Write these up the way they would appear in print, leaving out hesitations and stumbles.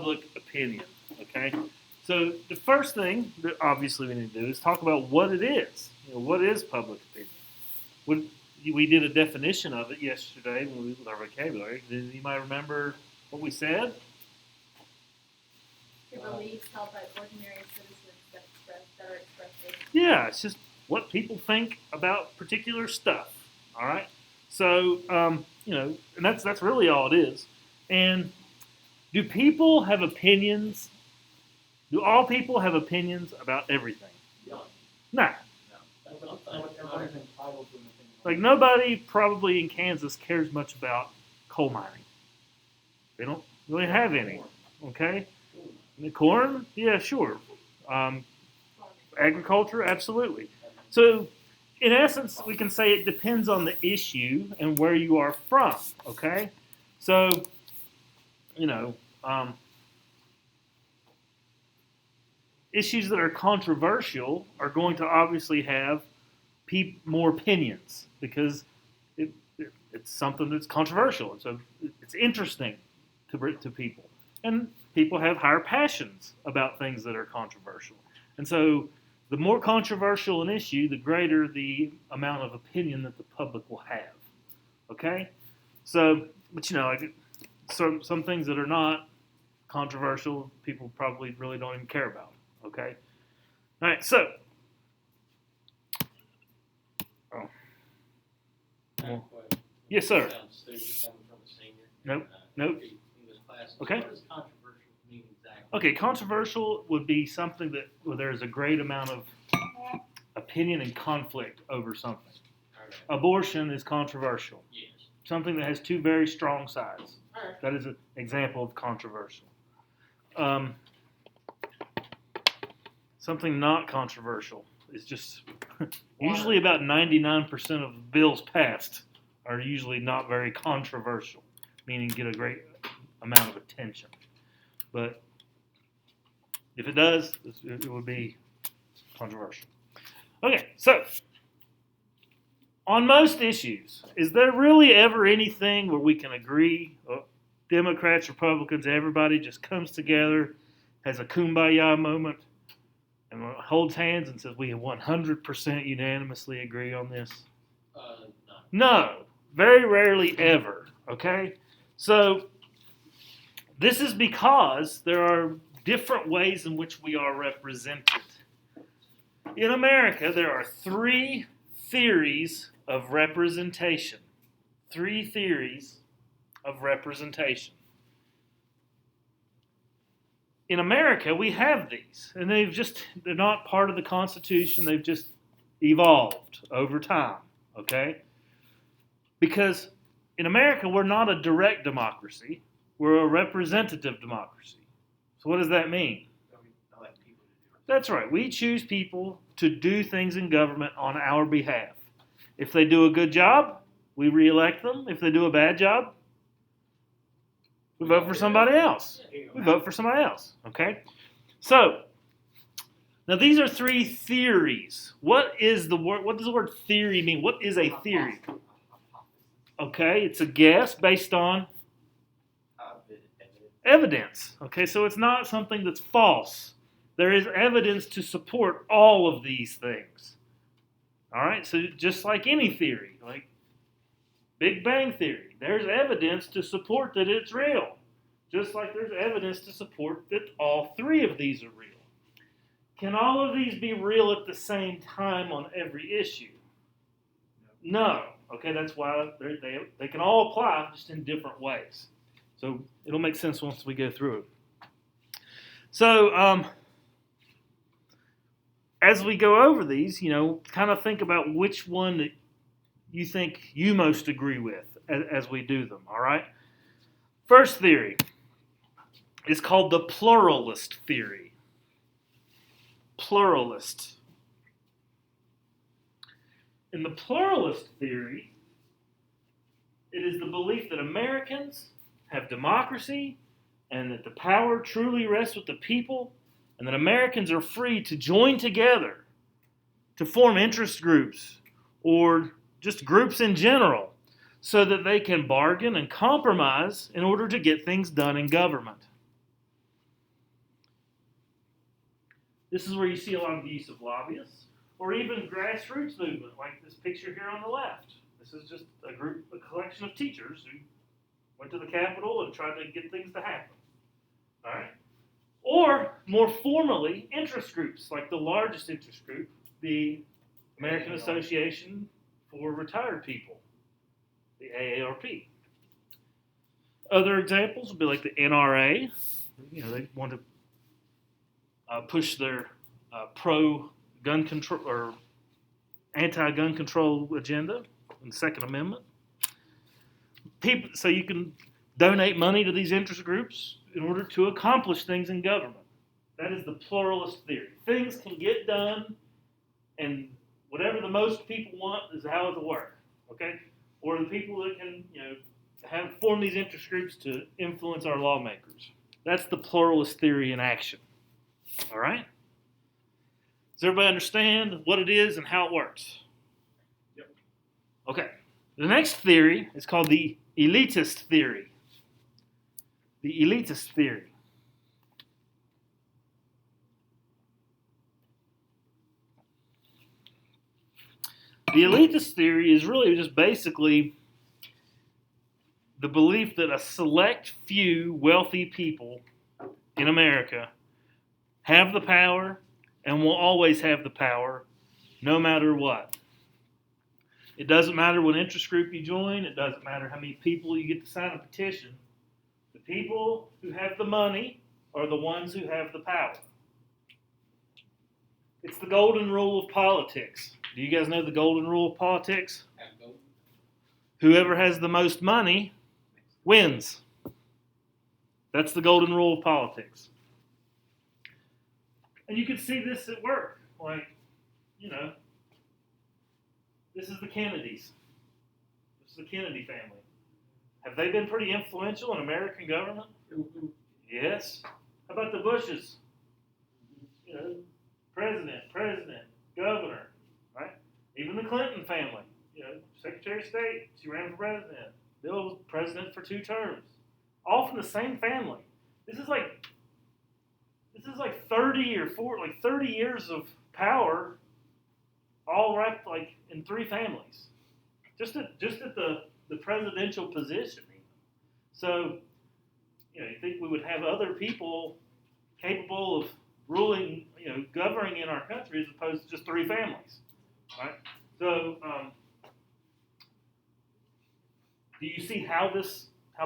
public opinion. Okay, so the first thing that obviously we need to do is talk about what it is. What is public opinion? We did a definition of it yesterday when we with our vocabulary. Does anybody remember what we said? Your beliefs held by ordinary citizens that are expressed. Yeah, it's just what people think about particular stuff. All right. So and that's really all it is. And do people have opinions? Do all people have opinions about everything? No. Nah. Everybody's entitled to an opinion. Like nobody probably in Kansas cares much about coal mining. They don't really have any. Okay. The corn, yeah, sure. Agriculture, absolutely. So, in essence, we can say it depends on the issue and where you are from. Okay, so issues that are controversial are going to obviously have more opinions because it's something that's controversial. It's interesting to people, and people have higher passions about things that are controversial. And so the more controversial an issue, the greater the amount of opinion that the public will have. Okay? So, but like some things that are not controversial, people probably really don't even care about. Okay? All right, so. Oh. Well, yes, sir. Nope. Nope. Okay. What does controversial mean exactly? Okay, controversial would be something where there's a great amount of opinion and conflict over something. Right. Abortion is controversial. Yes. Something that has two very strong sides. Right. That is an example of controversial. Something not controversial is just usually about 99% of bills passed are usually not very controversial, meaning get a great amount of attention. But if it does, it would be controversial. Okay, so on most issues, is there really ever anything where we can agree? Democrats, Republicans, everybody just comes together, has a kumbaya moment, and holds hands and says, we 100% unanimously agree on this? No, very rarely ever, okay? So this is because there are different ways in which we are represented. In America, there are 3 theories of representation. 3 theories of representation. In America, we have these, and they're not part of the Constitution, they've just evolved over time, okay? Because in America, we're not a direct democracy, we're a representative democracy. So what does that mean? That's right. We choose people to do things in government on our behalf. If they do a good job, we re-elect them. If they do a bad job, we vote for somebody else. We vote for somebody else. Okay? So, now these are 3 theories. What does the word theory mean? What is a theory? Okay, it's a guess based on evidence. Okay, so it's not something that's false. There is evidence to support all of these things. All right, so just like any theory, like Big Bang Theory, there's evidence to support that it's real. Just like there's evidence to support that all 3 of these are real. Can all of these be real at the same time on every issue? No. Okay, that's why they can all apply just in different ways. So it'll make sense once we go through it. So as we go over these, kind of think about which one that you think you most agree with as we do them, all right? First theory is called the pluralist theory. Pluralist. In the pluralist theory, it is the belief that Americans have democracy and that the power truly rests with the people and that Americans are free to join together to form interest groups or just groups in general so that they can bargain and compromise in order to get things done in government. This is where you see a lot of the use of lobbyists, or even grassroots movement, like this picture here on the left. This is just a collection of teachers who went to the Capitol and tried to get things to happen. All right? Or, more formally, interest groups, like the largest interest group, the American Association for Retired People, the AARP. Other examples would be like the NRA. You know, they want to push their pro-gun control or anti-gun control agenda and the Second Amendment. So you can donate money to these interest groups in order to accomplish things in government. That is the pluralist theory. Things can get done, and whatever the most people want is how it'll work. Okay? Or the people that can, form these interest groups to influence our lawmakers. That's the pluralist theory in action. All right? Does everybody understand what it is and how it works? Yep. Okay. The next theory is called the elitist theory. The elitist theory. The elitist theory is really just basically the belief that a select few wealthy people in America have the power and will always have the power no matter what. It doesn't matter what interest group you join. It doesn't matter how many people you get to sign a petition. The people who have the money are the ones who have the power. It's the golden rule of politics. Do you guys know the golden rule of politics? Apgov. Whoever has the most money wins. That's the golden rule of politics. And you can see this at work. Like, this is the Kennedys. This is the Kennedy family. Have they been pretty influential in American government? Yes. How about the Bushes? President, governor, right? Even the Clinton family. Secretary of State, she ran for president. Bill was president for 2 terms. All from the same family. This is like 30 years of power, all wrapped like in 3 families. Just at the presidential position. So, you think we would have other people capable of ruling, governing in our country as opposed to just 3 families, right? So, do you see how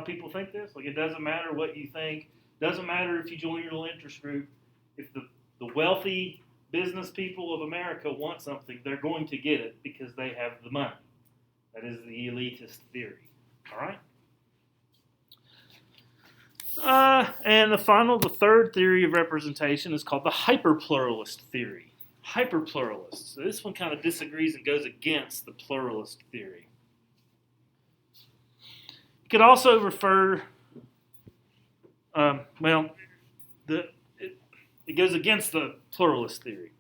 people think this? Like, it doesn't matter what you think. Doesn't matter if you join your little interest group. If the wealthy business people of America want something, they're going to get it because they have the money. That is the elitist theory. All right? And the third theory of representation is called the hyperpluralist theory. Hyperpluralist. So this one kind of disagrees and goes against the pluralist theory. You could also refer, it goes against the pluralist theory.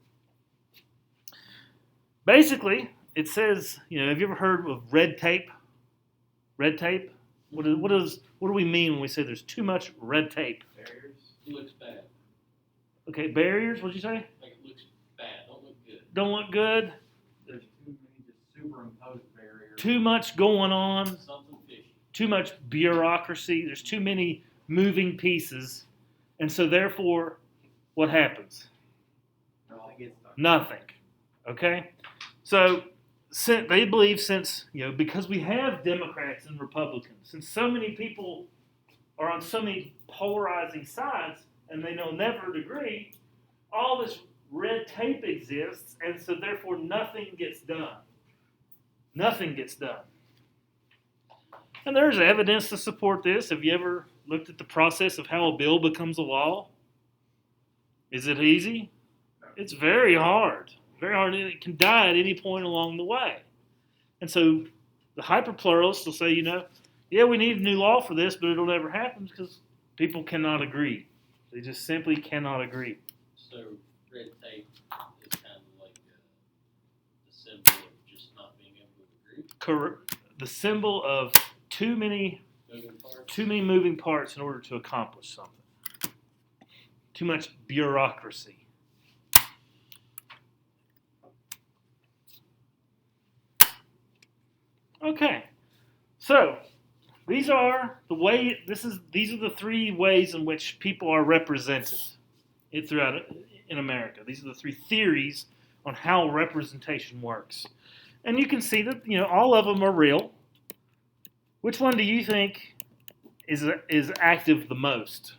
Basically, it says, have you ever heard of red tape? Red tape? What do we mean when we say there's too much red tape? Barriers. It looks bad. Okay, barriers, what'd you say? Like it looks bad. Don't look good. Don't look good. There's too many just superimposed barriers. Too much going on. Something fishy. Too much bureaucracy. There's too many moving pieces. And so therefore, what happens? Nothing. Okay? So they believe because we have Democrats and Republicans, since so many people are on so many polarizing sides and they will never agree, all this red tape exists, and so therefore nothing gets done. Nothing gets done. And there's evidence to support this. Have you ever looked at the process of how a bill becomes a law? Is it easy? It's very hard. Very hard. It can die at any point along the way. And so the hyperpluralists will say, we need a new law for this, but it'll never happen because people cannot agree. They just simply cannot agree. So red tape is kind of like the symbol of just not being able to agree? Correct. The symbol of too many moving parts in order to accomplish something. Too much bureaucracy. these are these are the three ways in which people are represented throughout in America. These are the three theories on how representation works. And you can see that, all of them are real. Which one do you think is active the most?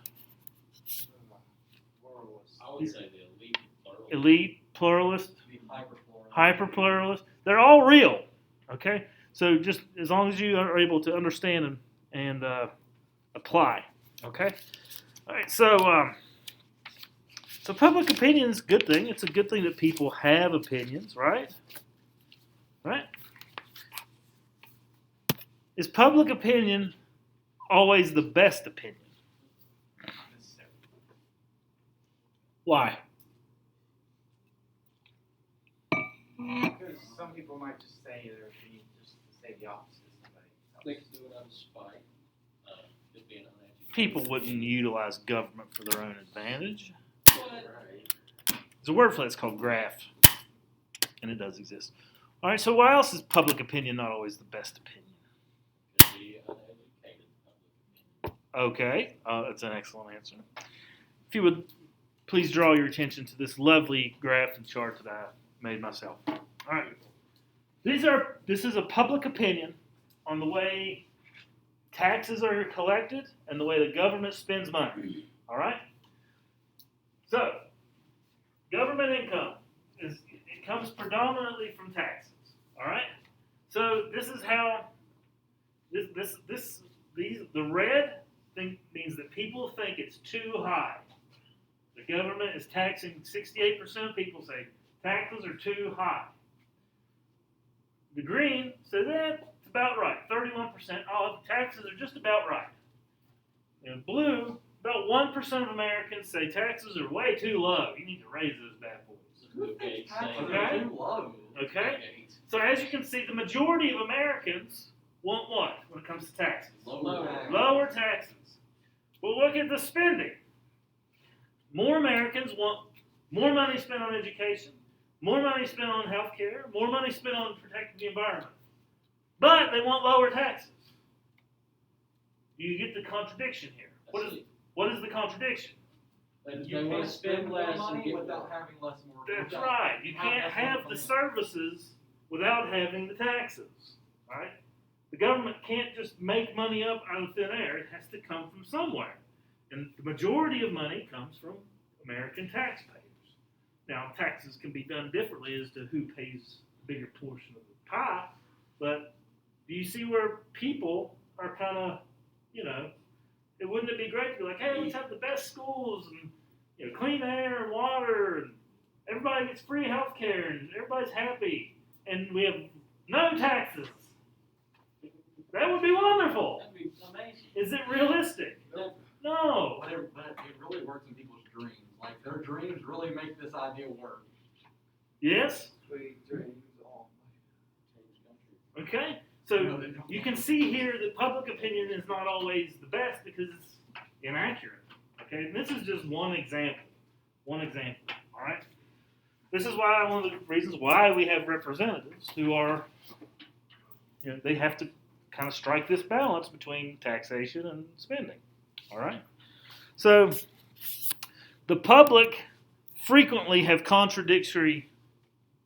I would say the elite pluralist. Elite, pluralist, Hyper-pluralist. hyper-pluralist. They're all real. Okay? So just as long as you are able to understand and apply. Okay? All right, so public opinion is a good thing. It's a good thing that people have opinions, right? Right? Is public opinion always the best opinion? Not necessarily. Why? Because some people might just say their opinion just to say the opposite of somebody else. They could do it out of spite. Could be an uneducated. People wouldn't utilize government for their own advantage. But There's a word for that. It's called graft, and it does exist. All right. So why else is public opinion not always the best opinion? could be uneducated public opinion. Okay, that's an excellent answer. If you would please draw your attention to this lovely graph and chart that I made myself. All right. This is a public opinion on the way taxes are collected and the way the government spends money. All right. So, government income comes predominantly from taxes. All right. So this is how the red thing means that people think it's too high. The government is taxing 68% of people say taxes are too high. The green says it's about right, 31%. Oh, the taxes are just about right. And blue, about 1% of Americans say taxes are way too low. You need to raise those bad boys. Bill Gates saying Okay. Too low. Okay? Bill Gates. So as you can see, the majority of Americans want what when it comes to taxes? Lower. Lower taxes. Well, look at the spending. More Americans want more money spent on education, more money spent on health care, more money spent on protecting the environment. But they want lower taxes. You get the contradiction here. What is the contradiction? They You want can't to spend more less and money get without more. having less more. That's right. You can't have the services without having the taxes. Right? The government can't just make money up out of thin air. It has to come from somewhere. And the majority of money comes from American taxpayers. Now, taxes can be done differently as to who pays a bigger portion of the pie, but do you see where people are kind of, wouldn't it be great to be like, hey, let's have the best schools and clean air and water and everybody gets free health care and everybody's happy and we have no taxes. That would be wonderful. That'd be amazing. Is it realistic? No. But it really works in people's dreams. Like their dreams really make this idea work. Yes? Sweet dreams all. Okay. So you can see here that public opinion is not always the best because it's inaccurate. Okay, and this is just one example. One example. All right. This is why one of the reasons why we have representatives who are, they have to kind of strike this balance between taxation and spending. All right. So the public frequently have contradictory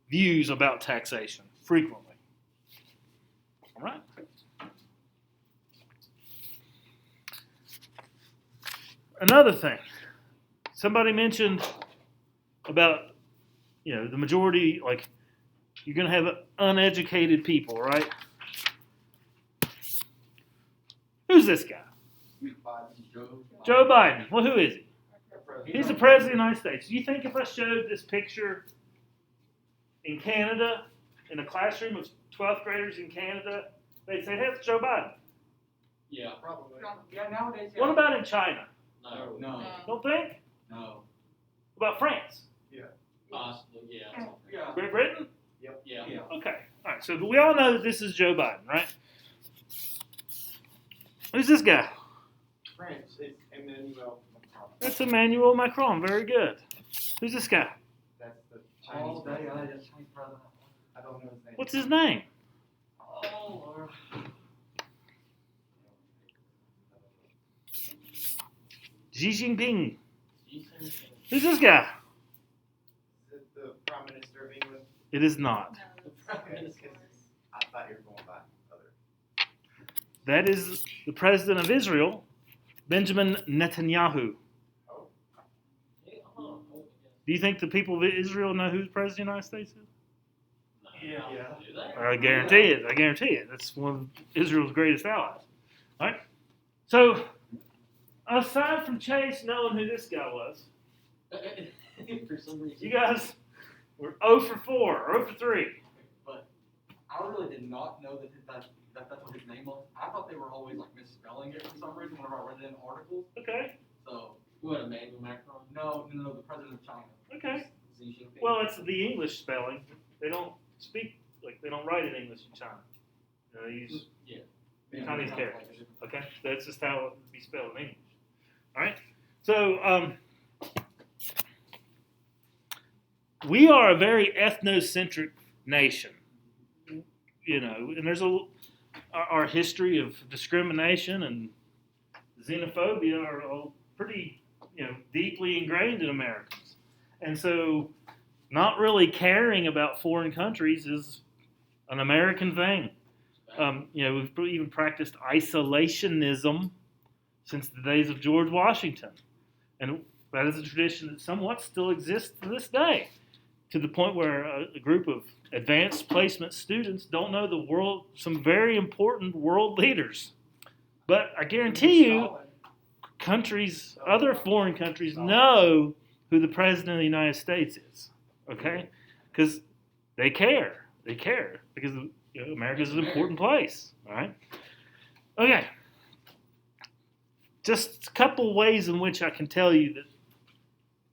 views about taxation. Frequently. All right. Another thing, somebody mentioned about, the majority, like, you're going to have uneducated people, right? Who's this guy? Joe Biden. Well, who is he? He's the president of the United States. Do you think if I showed this picture in Canada, in a classroom of 12th graders in Canada, they'd say, hey, it's Joe Biden? Yeah. Probably. Yeah, nowadays. What about in China? No. No. Don't think? No. What about France? Possibly. Yeah. Yeah. Great Britain? Yeah. Yeah. Okay. All right. So we all know that this is Joe Biden, right? Who's this guy? French. It's Emmanuel Macron. That's Emmanuel Macron. Very good. Who's this guy? That's the Chinese president. I don't know his name. What's his name? Oh, Lord. Xi Jinping. Decent. Who's this guy? Is it the Prime Minister of England? It is not. No, The that's Prime Minister. I thought you were going by other. That is the president of Israel, Benjamin Netanyahu. Oh, Yeah, Do you think the people of Israel know who the president of the United States is? no, Yeah. do they? I guarantee it. I guarantee it. That's one of Israel's greatest allies. All right. So, aside from Chase knowing who this guy was, For some reason. you guys were 0 for 4, 0 for 3. But I really did not know that's what his name was. I thought they were always like misspelling it for some reason whenever I read it in articles. Okay. So What, Emmanuel Macron? no, the president of China. Okay. Xi Jinping. Well, it's the English spelling. They don't speak they don't write in English in China. They use Yeah. Chinese it sounds characters. like it. Okay, that's just how it would be spelled in English. All right. So we are a very ethnocentric nation. You know, and there's our history of discrimination and xenophobia are all pretty, deeply ingrained in Americans. And so not really caring about foreign countries is an American thing. We've even practiced isolationism since the days of George Washington. And that is a tradition that somewhat still exists to this day, to the point where a group of advanced placement students don't know some very important world leaders. But I guarantee you, other foreign countries know who the President of the United States is, okay? Because they care. They care because America is an important place, all right? Okay. Just a couple ways in which I can tell you that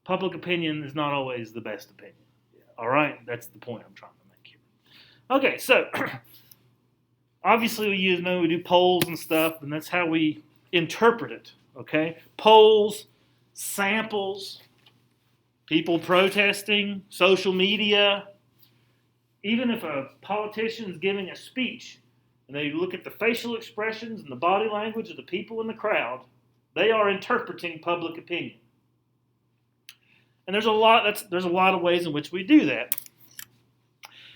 public opinion is not always the best opinion. All right? That's the point I'm trying to make here. Okay, so obviously we do polls and stuff, and that's how we interpret it, okay? Polls, samples, people protesting, social media. Even if a politician is giving a speech and they look at the facial expressions and the body language of the people in the crowd, they are interpreting public opinion. And there's a lot of ways in which we do that.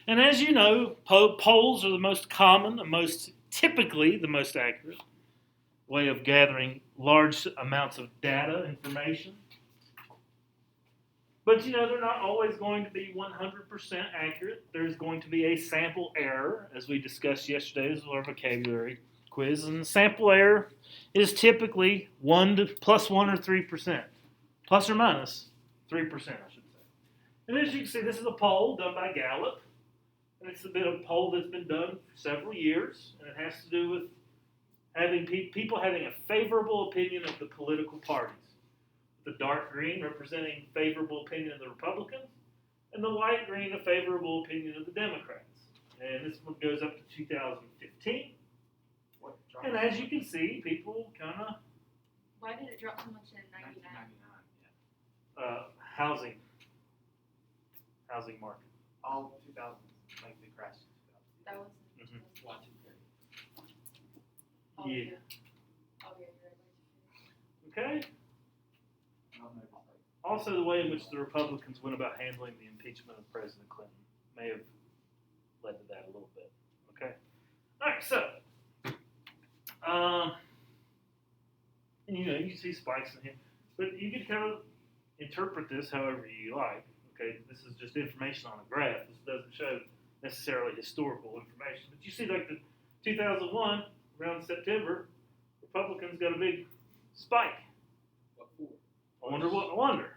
And as you know, polls are the most common and typically the most accurate way of gathering large amounts of data, information. But they're not always going to be 100% accurate. There's going to be a sample error, as we discussed yesterday. This is our vocabulary quiz. And sample error is typically plus 1 or 3%. Plus or minus 3%, I should say. And as you can see, this is a poll done by Gallup. And it's a bit of a poll that's been done for several years. And it has to do with having people having a favorable opinion of the political parties. The dark green representing favorable opinion of the Republicans, and the light green a favorable opinion of the Democrats. And this one goes up to 2015. And as you can see, people kind of Why did it drop so much in 99? 1999, housing market. All 2000s, like the crash. That was. Mm-hmm. Watch it. Oh, Yeah. Oh, yeah, you're right. Okay. Also, the way in which the Republicans went about handling the impeachment of President Clinton may have led to that a little bit. Okay. All right. So, and you see spikes in here, but you can kind of interpret this however you like. Okay. This is just information on a graph. This doesn't show necessarily historical information, but you see, like the 2001 around September, Republicans got a big spike. What for? I wonder.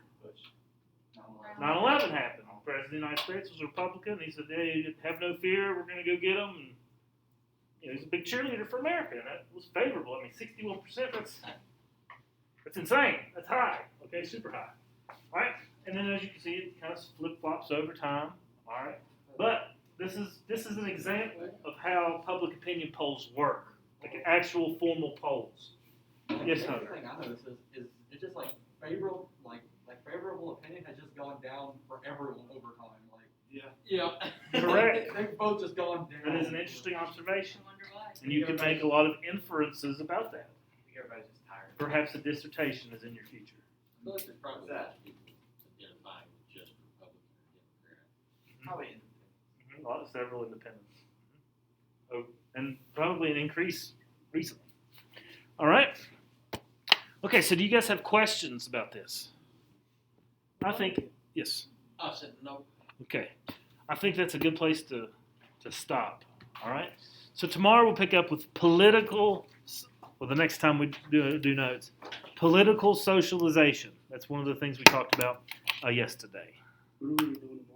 9/11 happened. The President of the United States was a Republican. He said, "Hey, have no fear. We're going to go get them." And he's a big cheerleader for America, and that was favorable. I mean, 61%. That's insane. That's high. Okay, super high. All right. And then, as you can see, it kind of flip flops over time. All right. But this is an example of how public opinion polls work, like actual formal polls. Yes, The Hunter. thing I noticed is it's just like favorable opinion has just gone down for everyone over time. Like Yeah. Correct. They've both just gone down. That is an interesting observation. I wonder why. And you can make a lot of inferences about that. I think everybody's just tired. perhaps a dissertation is in your future. I feel like there probably That. is people identifying with just Republican or Democrat. Probably. A lot of several independents. Oh, and probably an increase recently. All right. Okay, so do you guys have questions about this? I think, yes. I said no. Okay. I think that's a good place to stop. All right. So tomorrow we'll pick up with political, well, the next time we do notes, political socialization. That's one of the things we talked about yesterday. What are we doing?